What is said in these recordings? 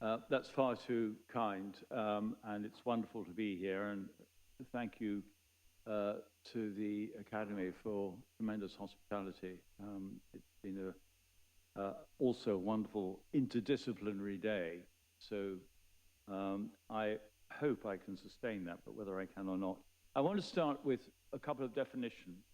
That's far too kind, and it's wonderful to be here. And thank you to the Academy for tremendous hospitality. It's been also a wonderful interdisciplinary day. So I hope I can sustain that, but whether I can or not. I want to start with a couple of definitions.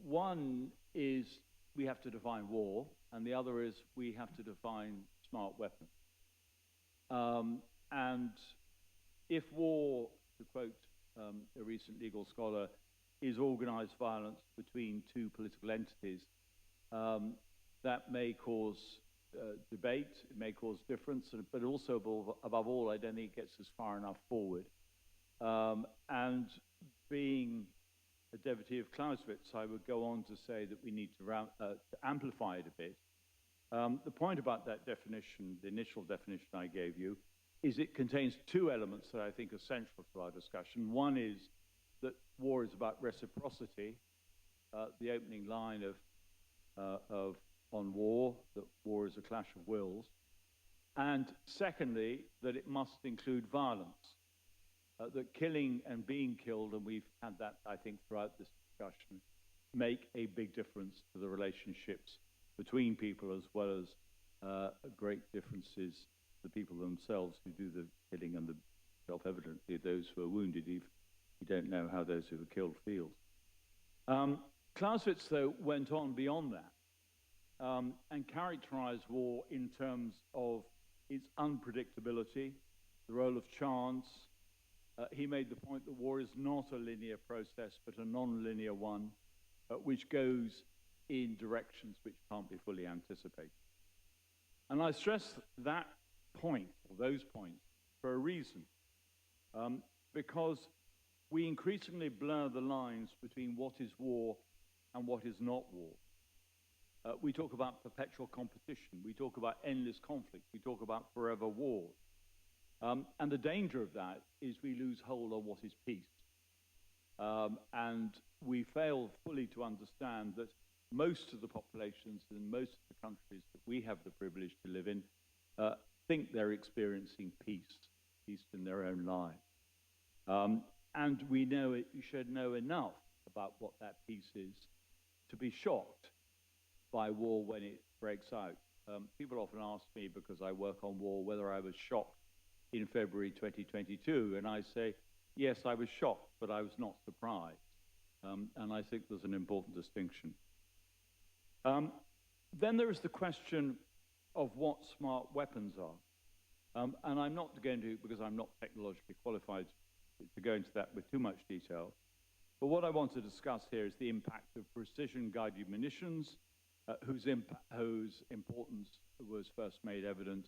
One is we have to define war, and the other is we have to define smart weapons. And if war, to quote a recent legal scholar, is organized violence between two political entities, that may cause debate, it may cause difference, but also above all, I don't think it gets us far enough forward. And being a devotee of Clausewitz, I would go on to say that we need to amplify it a bit. The point about that definition, the initial definition I gave you, is it contains two elements that I think are central to our discussion. One is that war is about reciprocity, the opening line on war, that war is a clash of wills. And secondly, that it must include violence. That killing and being killed, and we've had that, I think, throughout this discussion, make a big difference to the relationships between people, as well as great differences to the people themselves who do the killing and the self-evidently those who are wounded, if you don't know how those who are killed feel. Clausewitz, though, went on beyond that and characterized war in terms of its unpredictability, the role of chance. He made the point that war is not a linear process, but a non-linear one, which goes in directions which can't be fully anticipated. And I stress that point, or those points, for a reason, because we increasingly blur the lines between what is war and what is not war. We talk about perpetual competition, we talk about endless conflict, we talk about forever war. And the danger of that is we lose hold on what is peace. And we fail fully to understand that most of the populations in most of the countries that we have the privilege to live in think they're experiencing peace in their own lives. And we should know enough about what that peace is to be shocked by war when it breaks out. People often ask me, because I work on war, whether I was shocked in February 2022, and I say, yes, I was shocked, but I was not surprised. And I think there's an important distinction. Then there is the question of what smart weapons are. And I'm not going to, because I'm not technologically qualified to go into that with too much detail, but what I want to discuss here is the impact of precision-guided munitions, whose importance was first made evident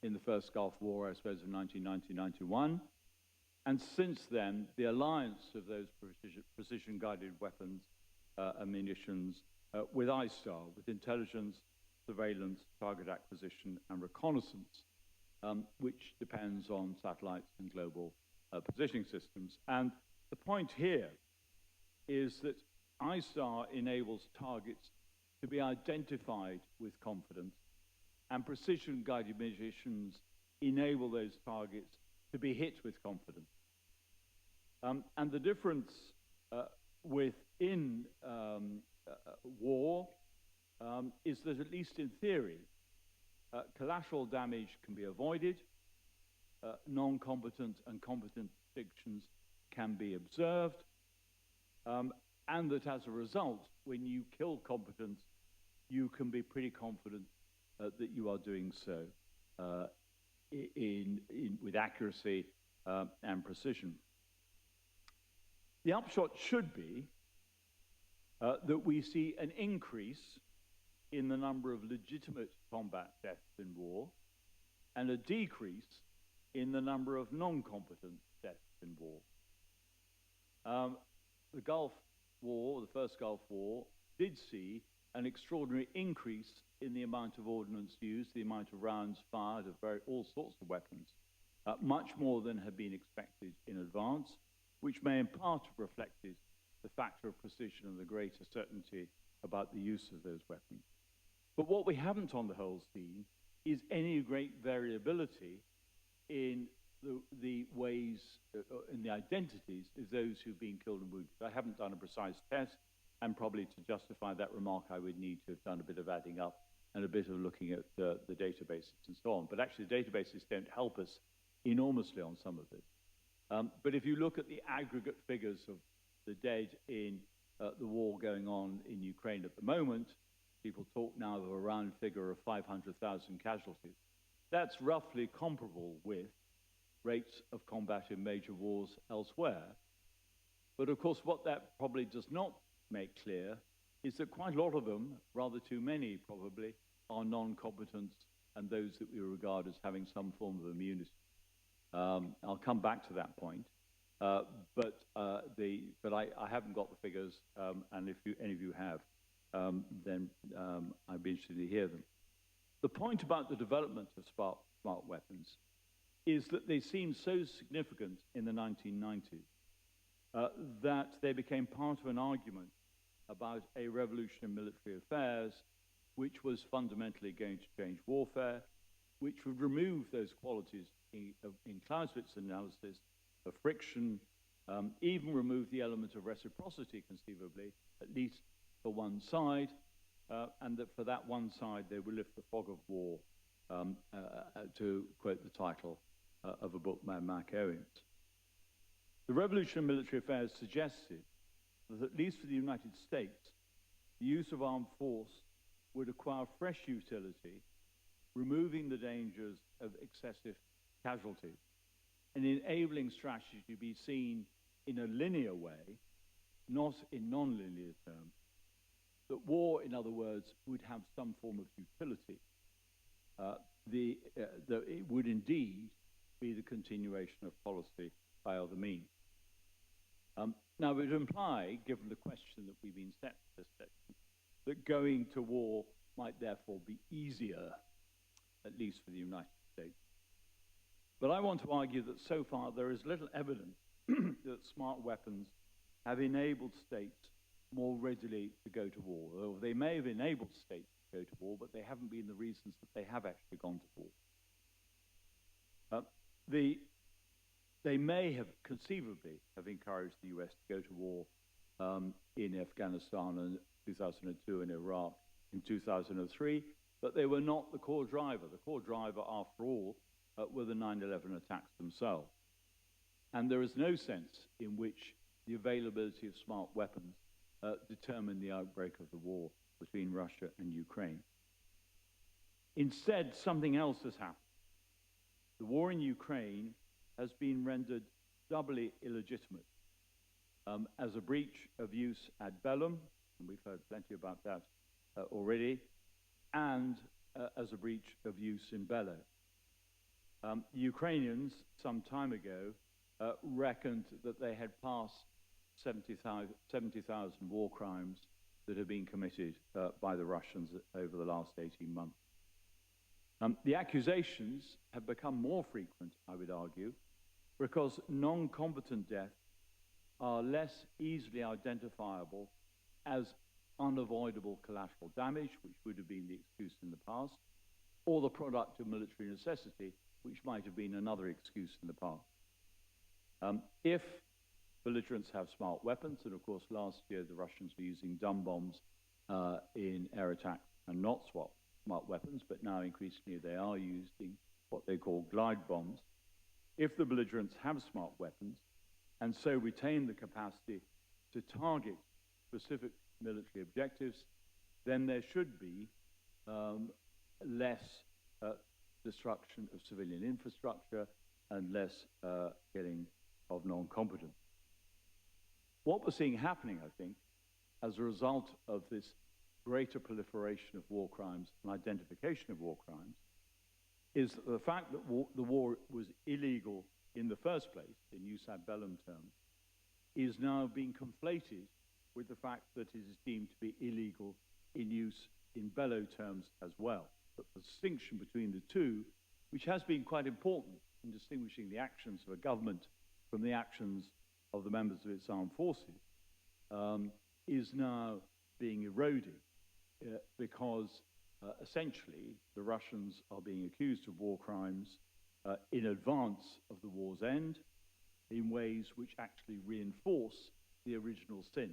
in the first Gulf War, I suppose, of 1990-91. And since then, the alliance of those precision-guided weapons and munitions with ISTAR, with intelligence, surveillance, target acquisition, and reconnaissance, which depends on satellites and global positioning systems. And the point here is that ISTAR enables targets to be identified with confidence, and precision-guided munitions enable those targets to be hit with confidence. And the difference within war is that, at least in theory, collateral damage can be avoided, non-competent and competent distinctions can be observed, and that as a result, when you kill competence, you can be pretty confident that you are doing so with accuracy and precision. The upshot should be that we see an increase in the number of legitimate combat deaths in war and a decrease in the number of non-competent deaths in war. The Gulf War, the first Gulf War, did see an extraordinary increase in the amount of ordnance used, the amount of rounds fired of all sorts of weapons, much more than had been expected in advance, which may in part have reflected the factor of precision and the greater certainty about the use of those weapons. But what we haven't on the whole seen is any great variability in the ways, in the identities of those who've been killed and wounded. I haven't done a precise test, and probably to justify that remark, I would need to have done a bit of adding up and a bit of looking at the databases and so on. But actually, the databases don't help us enormously on some of this. But if you look at the aggregate figures of the dead in the war going on in Ukraine at the moment, people talk now of a round figure of 500,000 casualties. That's roughly comparable with rates of combat in major wars elsewhere. But of course, what that probably does not make clear is that quite a lot of them, rather too many probably, are non-combatants and those that we regard as having some form of immunity. I'll come back to that point. But I haven't got the figures, and if any of you have, then I'd be interested to hear them. The point about the development of smart weapons is that they seemed so significant in the 1990s that they became part of an argument about a revolution in military affairs, which was fundamentally going to change warfare, which would remove those qualities in Clausewitz's analysis of friction, even remove the element of reciprocity conceivably, at least for one side, and that for that one side they would lift the fog of war, to quote the title of a book by Mark Owens. The revolution in military affairs suggested that, at least for the United States, the use of armed force would acquire fresh utility, removing the dangers of excessive casualties, and enabling strategy to be seen in a linear way, not in non-linear terms, that war, in other words, would have some form of utility. That it would indeed be the continuation of policy by other means. Now, it would imply, given the question that we've been set for this section, that going to war might therefore be easier, at least for the United States. But I want to argue that so far there is little evidence that smart weapons have enabled states more readily to go to war. Or they may have enabled states to go to war, but they haven't been the reasons that they have actually gone to war. They may have conceivably have encouraged the US to go to war in Afghanistan in 2002 and Iraq in 2003, but they were not the core driver. The core driver, after all, were the 9/11 attacks themselves. And there is no sense in which the availability of smart weapons determined the outbreak of the war between Russia and Ukraine. Instead, something else has happened. The war in Ukraine has been rendered doubly illegitimate as a breach of use ad bellum, and we've heard plenty about that already, and as a breach of use in bello. Ukrainians, some time ago, reckoned that they had passed 70,000 war crimes that have been committed by the Russians over the last 18 months. The accusations have become more frequent, I would argue, because non-combatant deaths are less easily identifiable as unavoidable collateral damage, which would have been the excuse in the past, or the product of military necessity, which might have been another excuse in the past. If belligerents have smart weapons, and of course last year the Russians were using dumb bombs in air attack and not smart weapons, but now increasingly they are using what they call glide bombs. If the belligerents have smart weapons and so retain the capacity to target specific military objectives, then there should be less destruction of civilian infrastructure and less killing of non-combatants. What we're seeing happening, I think, as a result of this greater proliferation of war crimes and identification of war crimes, is that the fact that the war was illegal in the first place, in use ad bellum terms, is now being conflated with the fact that it is deemed to be illegal in use in bello terms as well. But the distinction between the two, which has been quite important in distinguishing the actions of a government from the actions of the members of its armed forces, is now being eroded because essentially, the Russians are being accused of war crimes in advance of the war's end in ways which actually reinforce the original sin.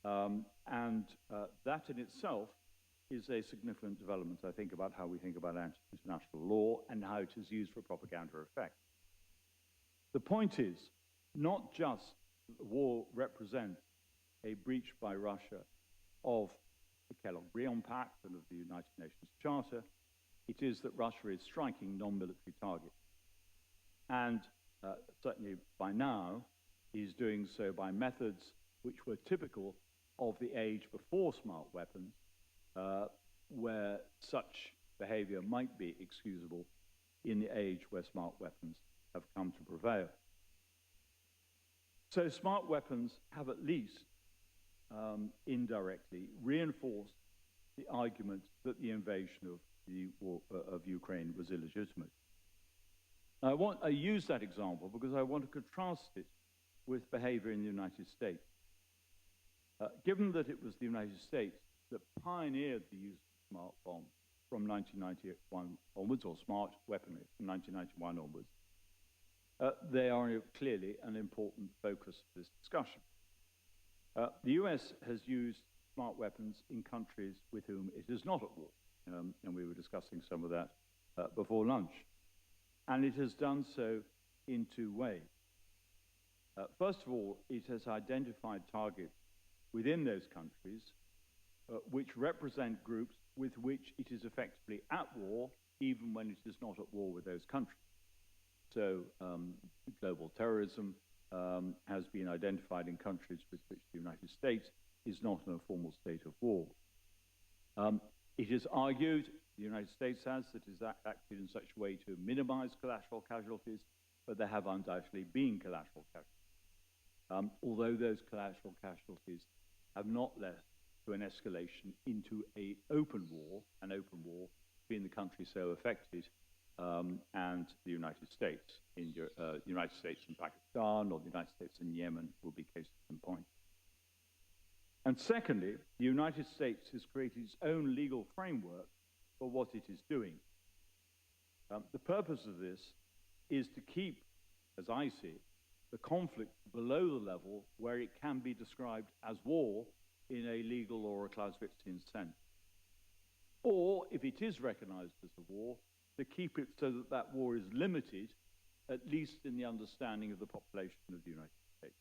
That in itself is a significant development, I think, about how we think about international law and how it is used for propaganda effect. The point is not just that the war represents a breach by Russia of the Kellogg-Briand Pact and of the United Nations Charter. It is that Russia is striking non-military targets. And certainly by now, is doing so by methods which were typical of the age before smart weapons, where such behavior might be excusable in the age where smart weapons have come to prevail. So smart weapons have at least indirectly reinforced the argument that the invasion of Ukraine was illegitimate. I use that example because I want to contrast it with behavior in the United States. Given that it was the United States that pioneered the use of smart bombs from 1991 onwards, or smart weaponry from 1991 onwards, they are clearly an important focus of this discussion. The US has used smart weapons in countries with whom it is not at war, and we were discussing some of that before lunch. And it has done so in two ways. First of all, it has identified targets within those countries which represent groups with which it is effectively at war, even when it is not at war with those countries. So global terrorism has been identified in countries with which the United States is not in a formal state of war. It is argued, the United States has, that it has acted in such a way to minimize collateral casualties, but there have undoubtedly been collateral casualties. Although those collateral casualties have not led to an escalation into an open war between the countries so affected and the United States. In the United States and Pakistan, or the United States and Yemen will be cases in point. And secondly, the United States has created its own legal framework for what it is doing. The purpose of this is to keep, as I see it, the conflict below the level where it can be described as war in a legal or a Clausewitzian sense. Or, if it is recognized as a war, to keep it so that that war is limited, at least in the understanding of the population of the United States.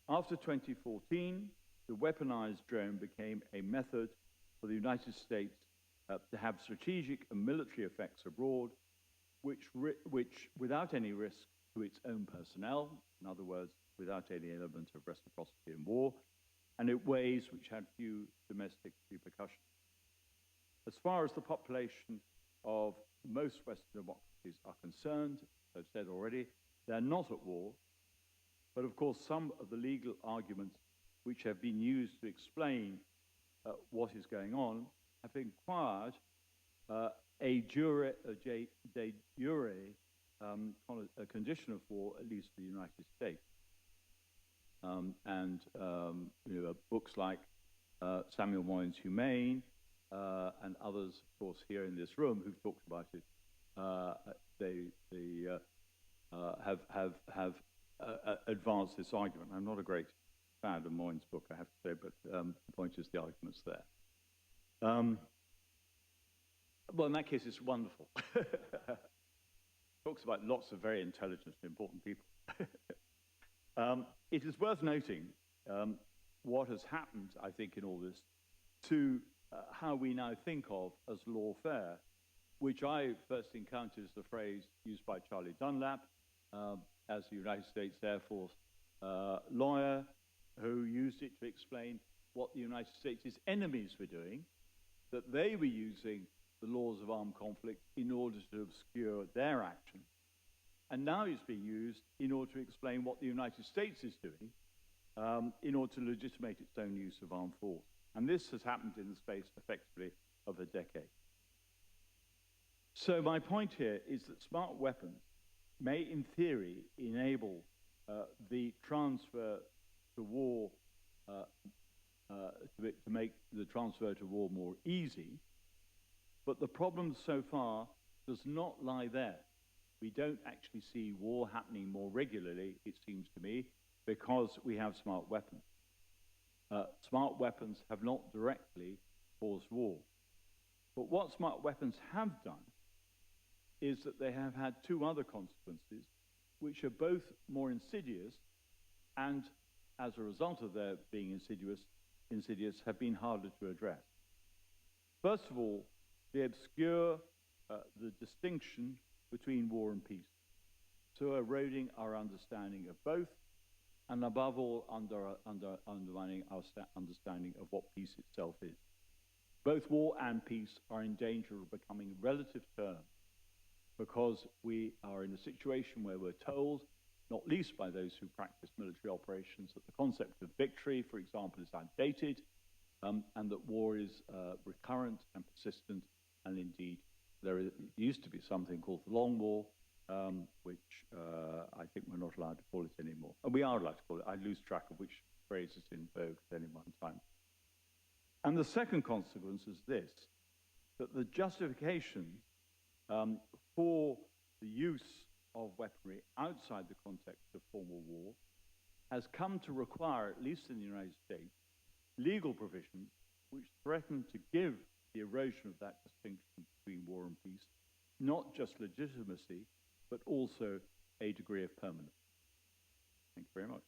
After 2014, the weaponized drone became a method for the United States to have strategic and military effects abroad, which without any risk to its own personnel, in other words, without any element of reciprocity in war, and in ways which had few domestic repercussions. As far as the population of most Western democracies are concerned, as I've said already, they're not at war, but of course some of the legal arguments which have been used to explain what is going on have required a de jure a condition of war, at least for the United States. Books like Samuel Moynihan's Humane and others, of course, here in this room who've talked about it, have advanced this argument. I'm not a great fan of Moynihan's book, I have to say, but the point is the argument's there. Well, in that case, it's wonderful. Talks about lots of very intelligent and important people. It is worth noting what has happened, I think, in all this to how we now think of as lawfare, which I first encountered as the phrase used by Charlie Dunlap as the United States Air Force lawyer, who used it to explain what the United States' enemies were doing, that they were using the laws of armed conflict in order to obscure their action. And now it's being used in order to explain what the United States is doing in order to legitimate its own use of armed force. And this has happened in the space, effectively, of a decade. So my point here is that smart weapons may, in theory, enable the transfer to war to make the transfer to war more easy. But the problem so far does not lie there. We don't actually see war happening more regularly, it seems to me, because we have smart weapons. Smart weapons have not directly caused war. But what smart weapons have done is that they have had two other consequences, which are both more insidious and, as a result of their being insidious have been harder to address. First of all, they obscure the distinction between war and peace, so eroding our understanding of both, and above all, undermining our understanding of what peace itself is. Both war and peace are in danger of becoming relative terms, because we are in a situation where we're told, not least by those who practice military operations, that the concept of victory, for example, is outdated, and that war is recurrent and persistent, and indeed there used to be something called the Long War, which I think we're not allowed to call it anymore. We are allowed to call it. I lose track of which phrase is in vogue at any one time. And the second consequence is this, that the justification for the use of weaponry outside the context of formal war has come to require, at least in the United States, legal provisions which threaten to give the erosion of that distinction between war and peace not just legitimacy, but also a degree of permanence. Thank you very much.